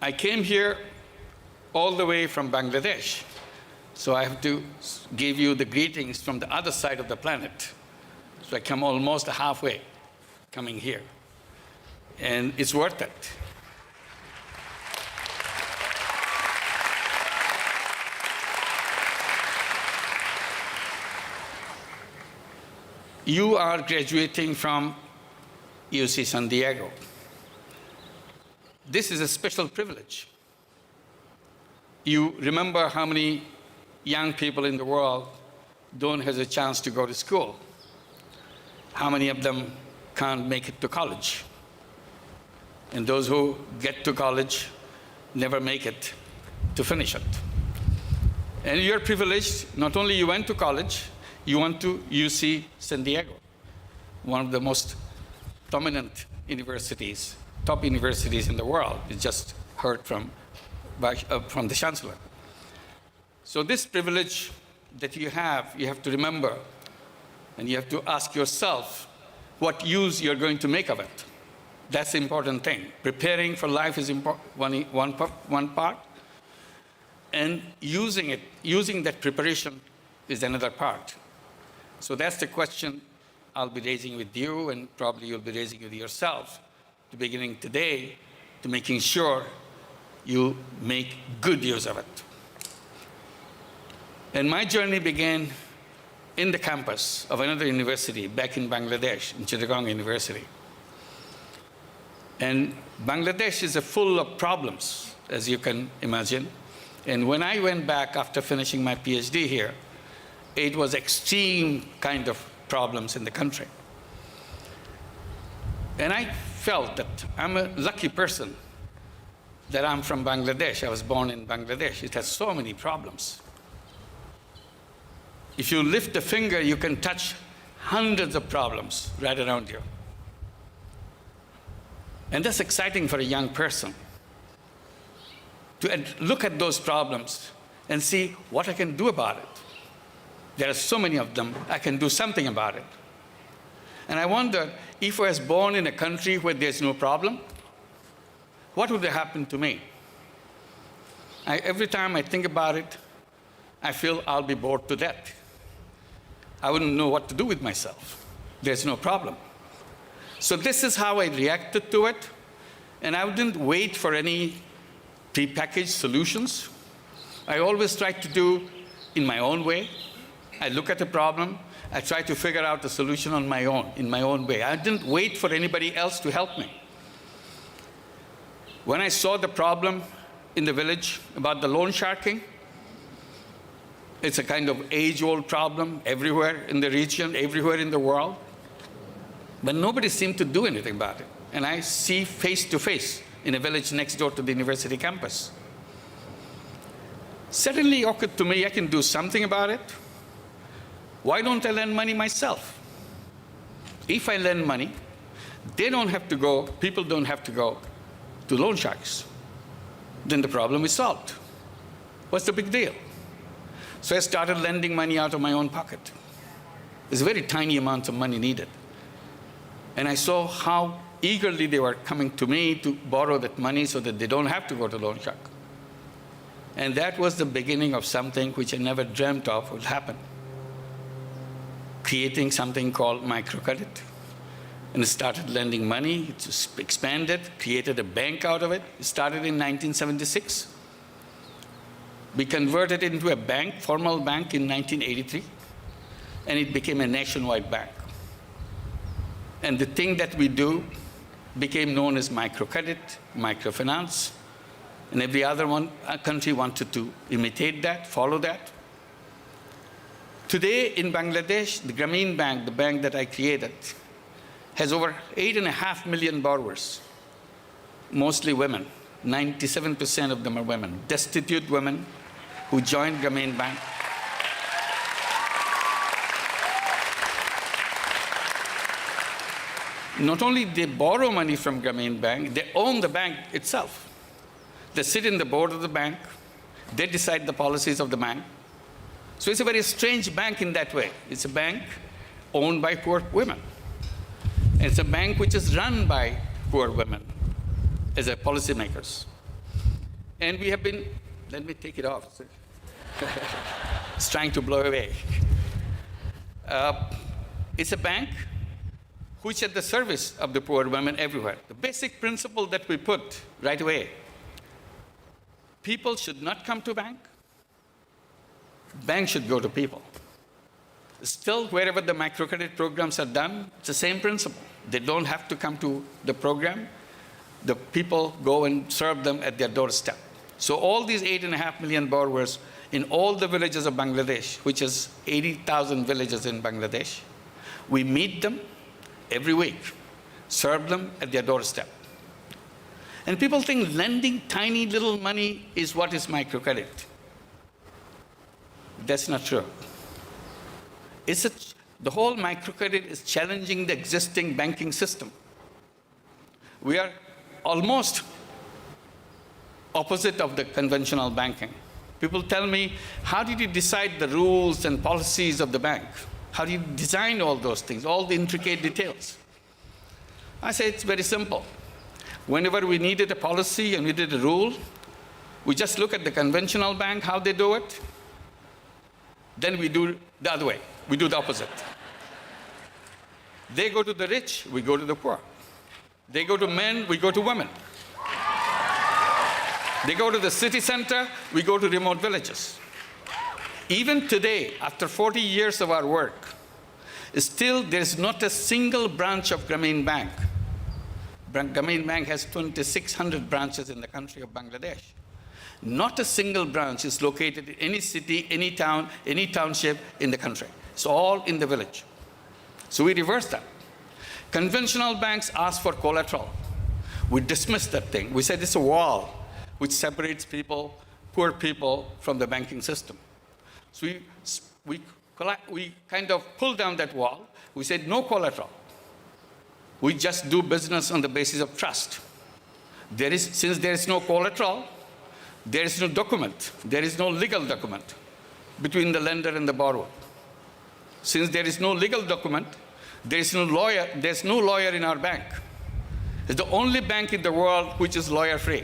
I came here all the way from Bangladesh, so I have to give you the greetings from the other side of the planet. So I come almost halfway coming here, and it's worth it. You are graduating from UC San Diego. This is a special privilege. You remember how many young people in the world don't have a chance to go to school. How many of them can't make it to college? And those who get to college never make it to finish it. And you're privileged, not only you went to college, you went to UC San Diego, one of the most dominant universities, top universities in the world. You just heard from the chancellor. So this privilege that you have to remember, and you have to ask yourself what use you're going to make of it. That's the important thing. Preparing for life is one part, and using that preparation is another part. So that's the question I'll be raising with you, and probably you'll be raising with yourself, to beginning today, to making sure you make good use of it. And my journey began in the campus of another university back in Bangladesh, in Chittagong University. And Bangladesh is full of problems, as you can imagine. And when I went back after finishing my PhD here, it was extreme kind of problems in the country. And I felt that I'm a lucky person that I'm from Bangladesh. I was born in Bangladesh. It has so many problems. If you lift a finger, you can touch hundreds of problems right around you. And that's exciting for a young person, to look at those problems and see what I can do about it. There are so many of them, I can do something about it. And I wonder, if I was born in a country where there's no problem, what would have happened to me? Every time I think about it, I feel I'll be bored to death. I wouldn't know what to do with myself. There's no problem. So this is how I reacted to it, and I didn't wait for any prepackaged solutions. I always tried to do in my own way. I look at a problem, I try to figure out the solution on my own, in my own way. I didn't wait for anybody else to help me. When I saw the problem in the village about the loan sharking, it's a kind of age-old problem everywhere in the region, everywhere in the world. But nobody seemed to do anything about it. And I see face to face in a village next door to the university campus. Suddenly occurred to me, I can do something about it. Why don't I lend money myself? If I lend money, people don't have to go to loan sharks. Then the problem is solved. What's the big deal? So I started lending money out of my own pocket. There's a very tiny amount of money needed. And I saw how eagerly they were coming to me to borrow that money so that they don't have to go to loan shark. And that was the beginning of something which I never dreamt of would happen. Creating something called microcredit. And started lending money, it just expanded, created a bank out of it. It started in 1976. We converted it into a bank, formal bank, in 1983, and it became a nationwide bank. And the thing that we do became known as microcredit, microfinance, and every other country wanted to imitate that, follow that. Today in Bangladesh, the Grameen Bank, the bank that I created, has over 8.5 million borrowers, mostly women. 97% of them are women, destitute women who joined Grameen Bank. Not only they borrow money from Grameen Bank, they own the bank itself. They sit in the board of the bank, they decide the policies of the bank. So it's a very strange bank in that way. It's a bank owned by poor women. It's a bank which is run by poor women as a policymakers. And we have been, let me take it off. It's trying to blow away. It's a bank which is at the service of the poor women everywhere. The basic principle that we put right away, people should not come to bank. Bank should go to people. Still, wherever the microcredit programs are done, it's the same principle. They don't have to come to the program. The people go and serve them at their doorstep. So all these 8.5 million borrowers in all the villages of Bangladesh, which is 80,000 villages in Bangladesh, we meet them every week, serve them at their doorstep. And people think lending tiny little money is what is microcredit. That's not true. The whole microcredit is challenging the existing banking system. We are almost opposite of the conventional banking. People tell me, how did you decide the rules and policies of the bank? How do you design all those things, all the intricate details? I say it's very simple. Whenever we needed a policy and we needed a rule, we just look at the conventional bank, how they do it. Then we do the other way. We do the opposite. They go to the rich, we go to the poor. They go to men, we go to women. They go to the city center, we go to remote villages. Even today, after 40 years of our work, still there's not a single branch of Grameen Bank. Grameen Bank has 2,600 branches in the country of Bangladesh. Not a single branch is located in any city, any town, any township in the country. It's all in the village. So we reverse that. Conventional banks ask for collateral. We dismiss that thing. We said it's a wall which separates people, poor people, from the banking system. So we kind of pulled down that wall. We said no collateral. We just do business on the basis of trust. Since there is no collateral, there is no document. There is no legal document between the lender and the borrower. Since there is no legal document, there is no lawyer. There's no lawyer in our bank. It's the only bank in the world which is lawyer-free.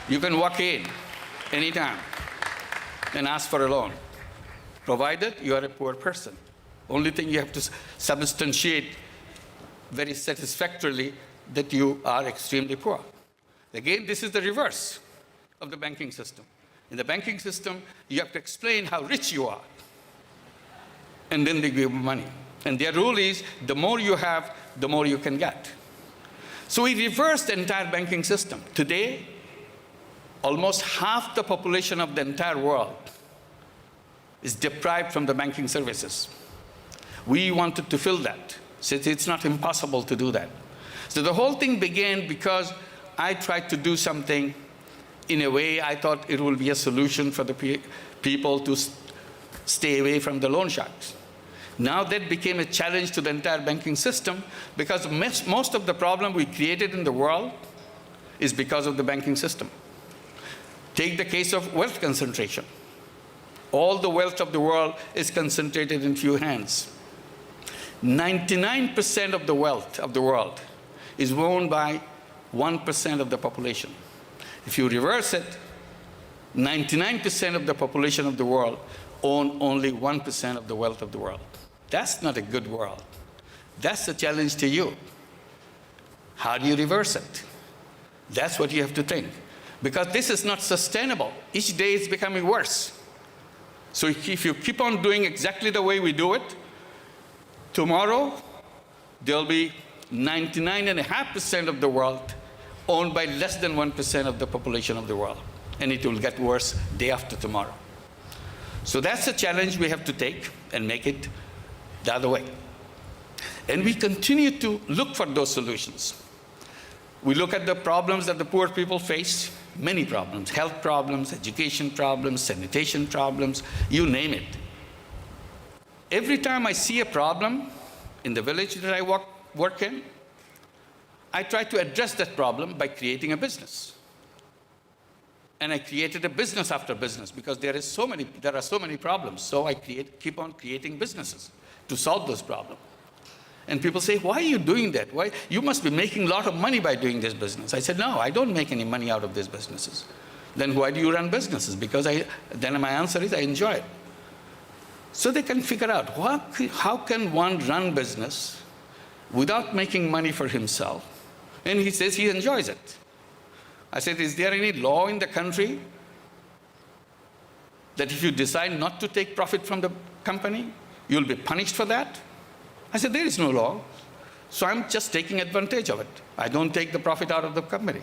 You can walk in anytime and ask for a loan, provided you are a poor person. Only thing you have to substantiate very satisfactorily that you are extremely poor. Again, this is the reverse of the banking system. In the banking system, you have to explain how rich you are, and then they give you money. And their rule is, the more you have, the more you can get. So we reversed the entire banking system. Today, almost half the population of the entire world is deprived from the banking services. We wanted to fill that, since it's not impossible to do that. So the whole thing began because I tried to do something in a way I thought it will be a solution for the people to stay away from the loan sharks. Now that became a challenge to the entire banking system, because most of the problem we created in the world is because of the banking system. Take the case of wealth concentration. All the wealth of the world is concentrated in few hands. 99% of the wealth of the world is owned by 1% of the population. If you reverse it, 99% of the population of the world own only 1% of the wealth of the world. That's not a good world. That's the challenge to you. How do you reverse it? That's what you have to think. Because this is not sustainable. Each day it's becoming worse. So if you keep on doing exactly the way we do it, tomorrow there'll be 99.5% of the world owned by less than 1% of the population of the world. And it will get worse day after tomorrow. So that's the challenge we have to take and make it the other way. And we continue to look for those solutions. We look at the problems that the poor people face, many problems, health problems, education problems, sanitation problems, you name it. Every time I see a problem in the village that I work in, I try to address that problem by creating a business. And I created a business after business because there are so many problems. So I keep on creating businesses to solve those problems. And people say, why are you doing that? Why? You must be making a lot of money by doing this business. I said, no, I don't make any money out of these businesses. Then why do you run businesses? Because then my answer is, I enjoy it. So they can figure out, how can one run business without making money for himself? And he says he enjoys it. I said, is there any law in the country that if you decide not to take profit from the company, you'll be punished for that? I said, there is no law. So I'm just taking advantage of it. I don't take the profit out of the company.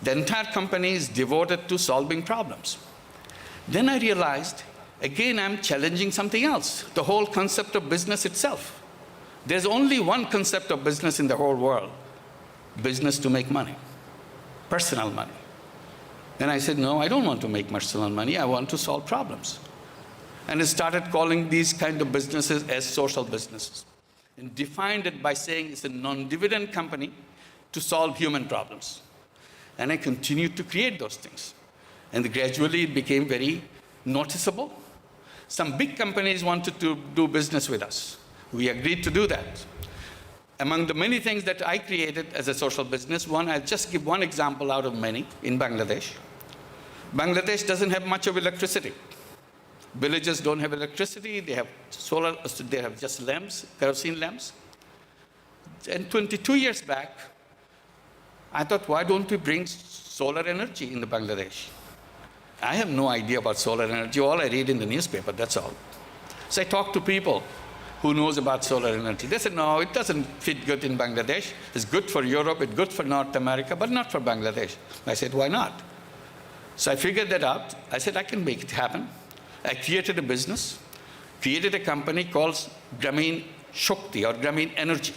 The entire company is devoted to solving problems. Then I realized, again, I'm challenging something else, the whole concept of business itself. There's only one concept of business in the whole world, business to make money, personal money. And I said, no, I don't want to make personal money. I want to solve problems. And I started calling these kind of businesses as social businesses, and defined it by saying it's a non-dividend company to solve human problems. And I continued to create those things. And gradually it became very noticeable. Some big companies wanted to do business with us. We agreed to do that. Among the many things that I created as a social business, I'll just give one example out of many in Bangladesh. Bangladesh doesn't have much of electricity. Villages don't have electricity. They have they have just lamps, kerosene lamps. And 22 years back, I thought, why don't we bring solar energy in the Bangladesh? I have no idea about solar energy. All I read in the newspaper, that's all. So I talked to people who knows about solar energy. They said, no, it doesn't fit good in Bangladesh. It's good for Europe, it's good for North America, but not for Bangladesh. I said, why not? So I figured that out. I said, I can make it happen. I created a business, created a company called Grameen Shakti or Grameen Energy.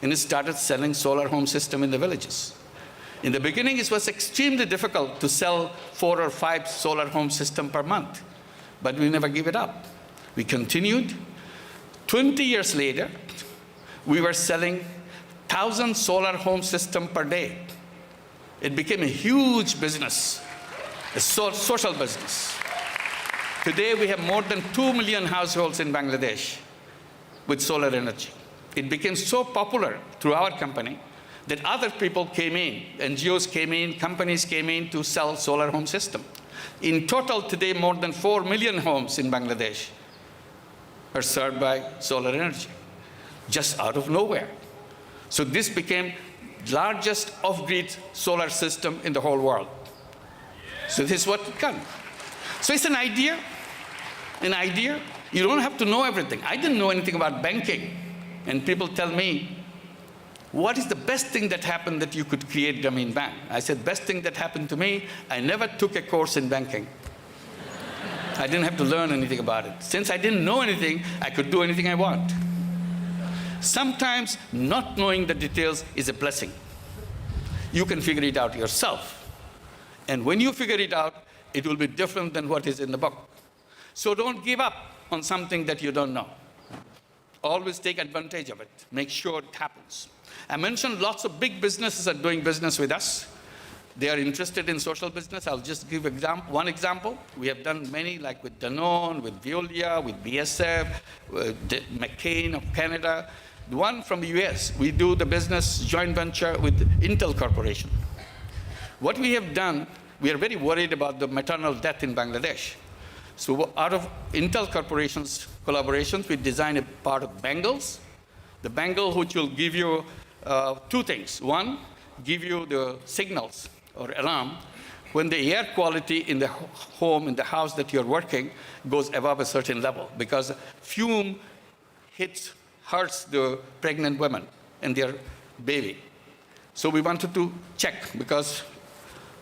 And it started selling solar home system in the villages. In the beginning, it was extremely difficult to sell 4 or 5 solar home systems per month, but we never gave it up. We continued. 20 years later, we were selling 1,000 solar home systems per day. It became a huge business, a social business. Today, we have more than 2 million households in Bangladesh with solar energy. It became so popular through our company that other people came in, NGOs came in, companies came in to sell solar home system. In total today, more than 4 million homes in Bangladesh are served by solar energy, just out of nowhere. So this became largest off-grid solar system in the whole world. So this is what it can. So it's an idea. You don't have to know everything. I didn't know anything about banking. And people tell me, what is the best thing that happened that you could create Grameen Bank? I said, best thing that happened to me, I never took a course in banking. I didn't have to learn anything about it. Since I didn't know anything, I could do anything I want. Sometimes not knowing the details is a blessing. You can figure it out yourself. And when you figure it out, it will be different than what is in the book. So don't give up on something that you don't know. Always take advantage of it. Make sure it happens. I mentioned lots of big businesses are doing business with us. They are interested in social business. I'll just give one example. We have done many, like with Danone, with Veolia, with BSF, McCain of Canada. The one from the US, we do the business joint venture with Intel Corporation. What we have done, we are very worried about the maternal death in Bangladesh. So out of Intel Corporation's collaborations, we designed a part of bangles. The bangle which will give you 2 things. One, give you the signals or alarm when the air quality in the home, in the house that you're working, goes above a certain level, because fume hurts the pregnant women and their baby. So we wanted to check, because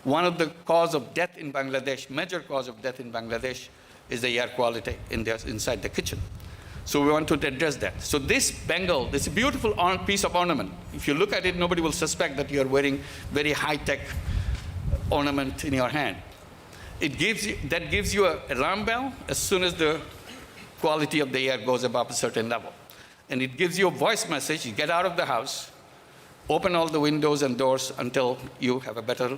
one of the cause of death in Bangladesh, major cause of death in Bangladesh, is the air quality inside the kitchen. So we want to address that. So this bangle, this beautiful piece of ornament, if you look at it, nobody will suspect that you're wearing very high-tech ornament in your hand. That gives you an alarm bell as soon as the quality of the air goes above a certain level. And it gives you a voice message. You get out of the house, open all the windows and doors until you have a better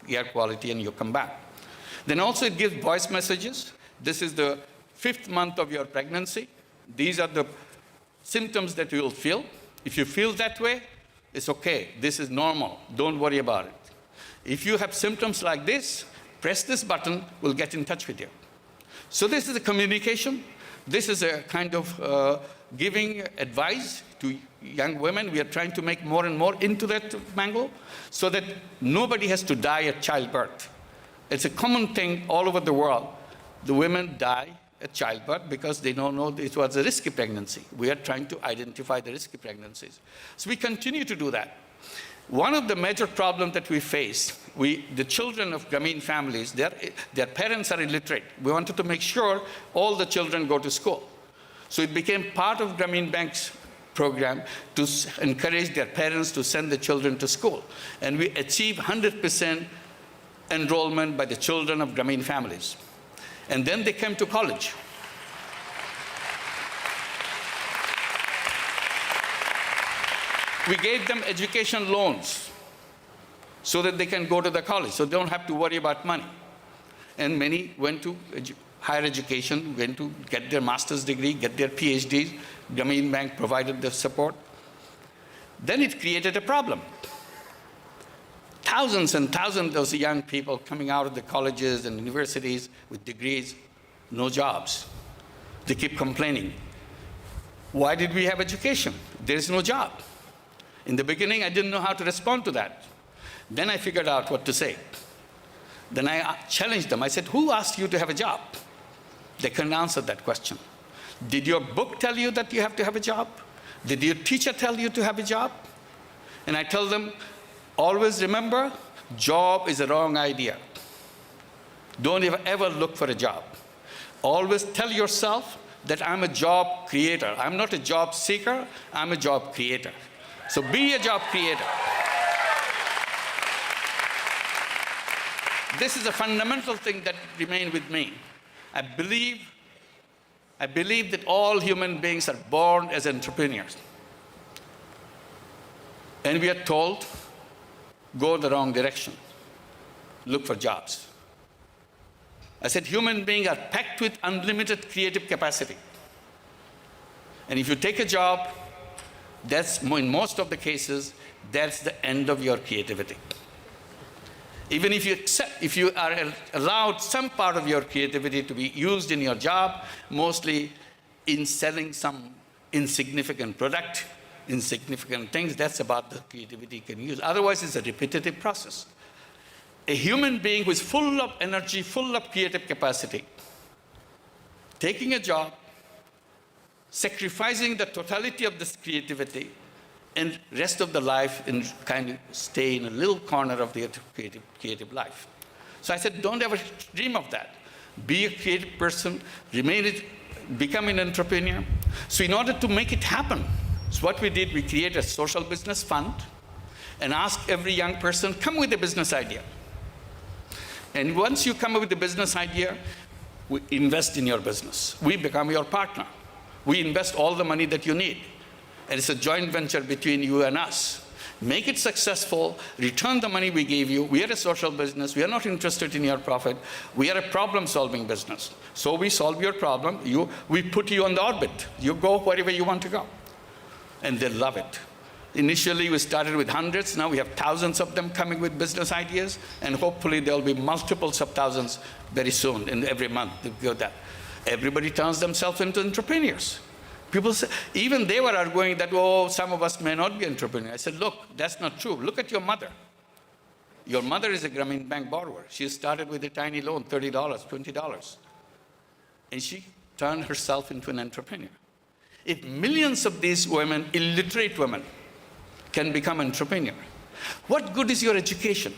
air quality, and you come back. Then also it gives voice messages. This is the 5th month of your pregnancy. These are the symptoms that you will feel. If you feel that way, it's okay. This is normal. Don't worry about it. If you have symptoms like this, press this button, we'll get in touch with you. So this is a communication. This is a kind of giving advice to young women. We are trying to make more and more into that angle so that nobody has to die at childbirth. It's a common thing all over the world. The women die at childbirth because they don't know it was a risky pregnancy. We are trying to identify the risky pregnancies. So we continue to do that. One of the major problems that we face, the children of Grameen families, their parents are illiterate. We wanted to make sure all the children go to school. So it became part of Grameen Bank's program to encourage their parents to send the children to school. And we achieved 100% enrollment by the children of Grameen families. And then they came to college. We gave them education loans so that they can go to the college, so they don't have to worry about money. And many went to higher education, went to get their master's degree, get their PhDs. Grameen Bank provided the support. Then it created a problem. Thousands and thousands of those young people coming out of the colleges and universities with degrees, no jobs. They keep complaining. Why did we have education? There is no job. In the beginning, I didn't know how to respond to that. Then I figured out what to say. Then I challenged them. I said, who asked you to have a job? They couldn't answer that question. Did your book tell you that you have to have a job? Did your teacher tell you to have a job? And I tell them, always remember, job is a wrong idea. Don't ever look for a job. Always tell yourself that I'm a job creator. I'm not a job seeker, I'm a job creator. So be a job creator. This is a fundamental thing that remains with me. I believe that all human beings are born as entrepreneurs. And we are told, go the wrong direction. Look for jobs. I said human beings are packed with unlimited creative capacity. And if you take a job, that's, in most of the cases, that's the end of your creativity. Even if you are allowed some part of your creativity to be used in your job, mostly in selling some insignificant product, insignificant things, that's about the creativity you can use. Otherwise, it's a repetitive process. A human being who is full of energy, full of creative capacity, taking a job, sacrificing the totality of this creativity, and rest of the life and kind of stay in a little corner of the creative life. So I said, don't ever dream of that. Be a creative person, become an entrepreneur. So in order to make it happen, so what we did, we created a social business fund and asked every young person, come with a business idea. And once you come up with a business idea, we invest in your business. We become your partner. We invest all the money that you need. And it's a joint venture between you and us. Make it successful, return the money we gave you. We are a social business. We are not interested in your profit. We are a problem-solving business. So we solve your problem. We put you on the orbit. You go wherever you want to go. And they love it. Initially, we started with hundreds. Now we have thousands of them coming with business ideas. And hopefully, there will be multiples of thousands very soon, and every month. Everybody turns themselves into entrepreneurs. People say, even they were arguing that, oh, some of us may not be entrepreneurs. I said, look, that's not true. Look at your mother. Your mother is a Grameen Bank borrower. She started with a tiny loan, $30, $20. And she turned herself into an entrepreneur. If millions of these women, illiterate women, can become entrepreneurs, what good is your education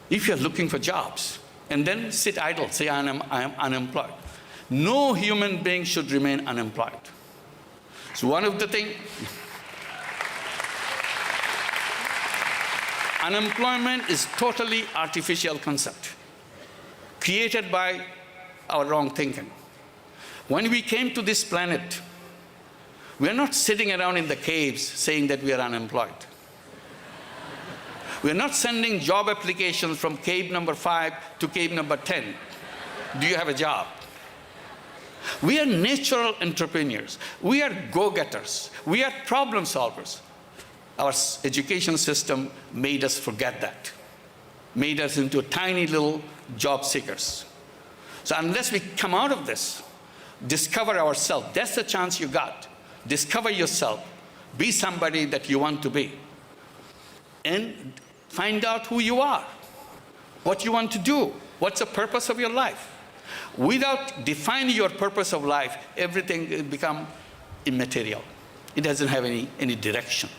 if you're looking for jobs and then sit idle, say, I am unemployed? No human being should remain unemployed. So one of the things, unemployment is totally artificial concept, created by our wrong thinking. When we came to this planet, we are not sitting around in the caves saying that we are unemployed. We are not sending job applications from cave number 5 to cave number 10. Do you have a job? We are natural entrepreneurs. We are go-getters. We are problem solvers. Our education system made us forget that, made us into tiny little job seekers. So unless we come out of this, discover ourselves, that's the chance you got. Discover yourself. Be somebody that you want to be. And find out who you are, what you want to do, what's the purpose of your life. Without defining your purpose of life, everything will become immaterial. It doesn't have any direction.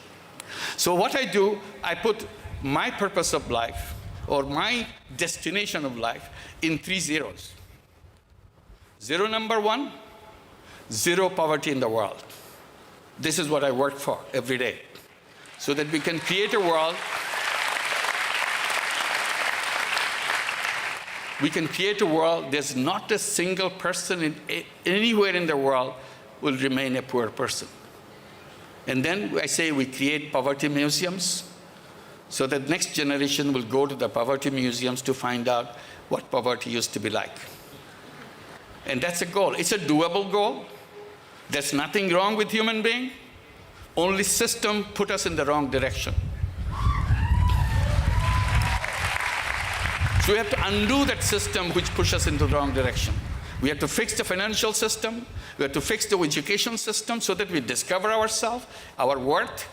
So what I do, I put my purpose of life or my destination of life in 3 zeros. Zero number 1, zero poverty in the world. This is what I work for every day, so that we can create a world. We can create a world, there's not a single person anywhere in the world will remain a poor person. And then I say we create poverty museums, so that next generation will go to the poverty museums to find out what poverty used to be like. And that's a goal. It's a doable goal. There's nothing wrong with human being. Only system put us in the wrong direction. So we have to undo that system which pushed us into the wrong direction. We have to fix the financial system. We have to fix the education system so that we discover ourselves, our worth.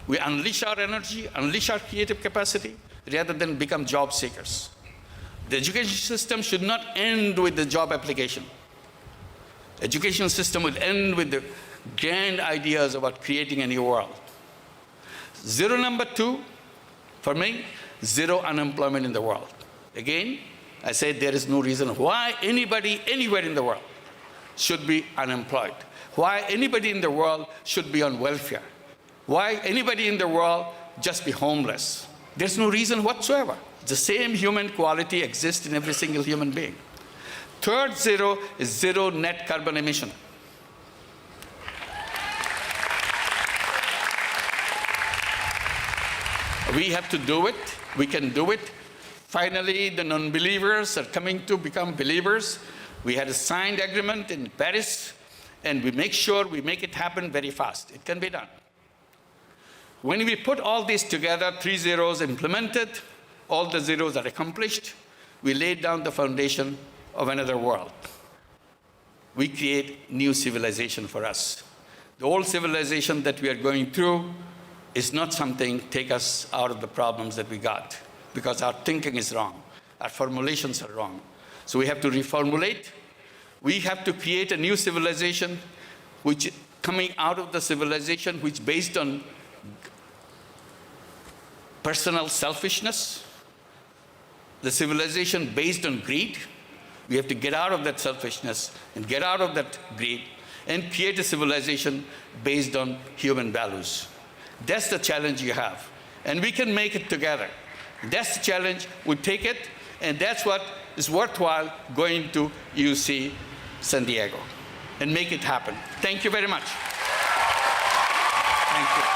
We unleash our energy, unleash our creative capacity, rather than become job seekers. The education system should not end with the job application. Education system will end with the grand ideas about creating a new world. Zero number 2, for me, zero unemployment in the world. Again, I say there is no reason why anybody anywhere in the world should be unemployed. Why anybody in the world should be on welfare. Why anybody in the world just be homeless. There's no reason whatsoever. The same human quality exists in every single human being. Third zero is zero net carbon emission. We have to do it. We can do it. Finally, the non-believers are coming to become believers. We had a signed agreement in Paris, and we make sure we make it happen very fast. It can be done. When we put all these together, 3 zeros implemented, all the zeros are accomplished, we laid down the foundation of another world. We create new civilization for us. The old civilization that we are going through is not something take us out of the problems that we got, because our thinking is wrong, our formulations are wrong. So we have to reformulate. We have to create a new civilization which coming out of the civilization which based on personal selfishness, the civilization based on greed. We have to get out of that selfishness and get out of that greed and create a civilization based on human values. That's the challenge you have. And we can make it together. That's the challenge. We take it, and that's what is worthwhile going to UC San Diego and make it happen. Thank you very much. Thank you.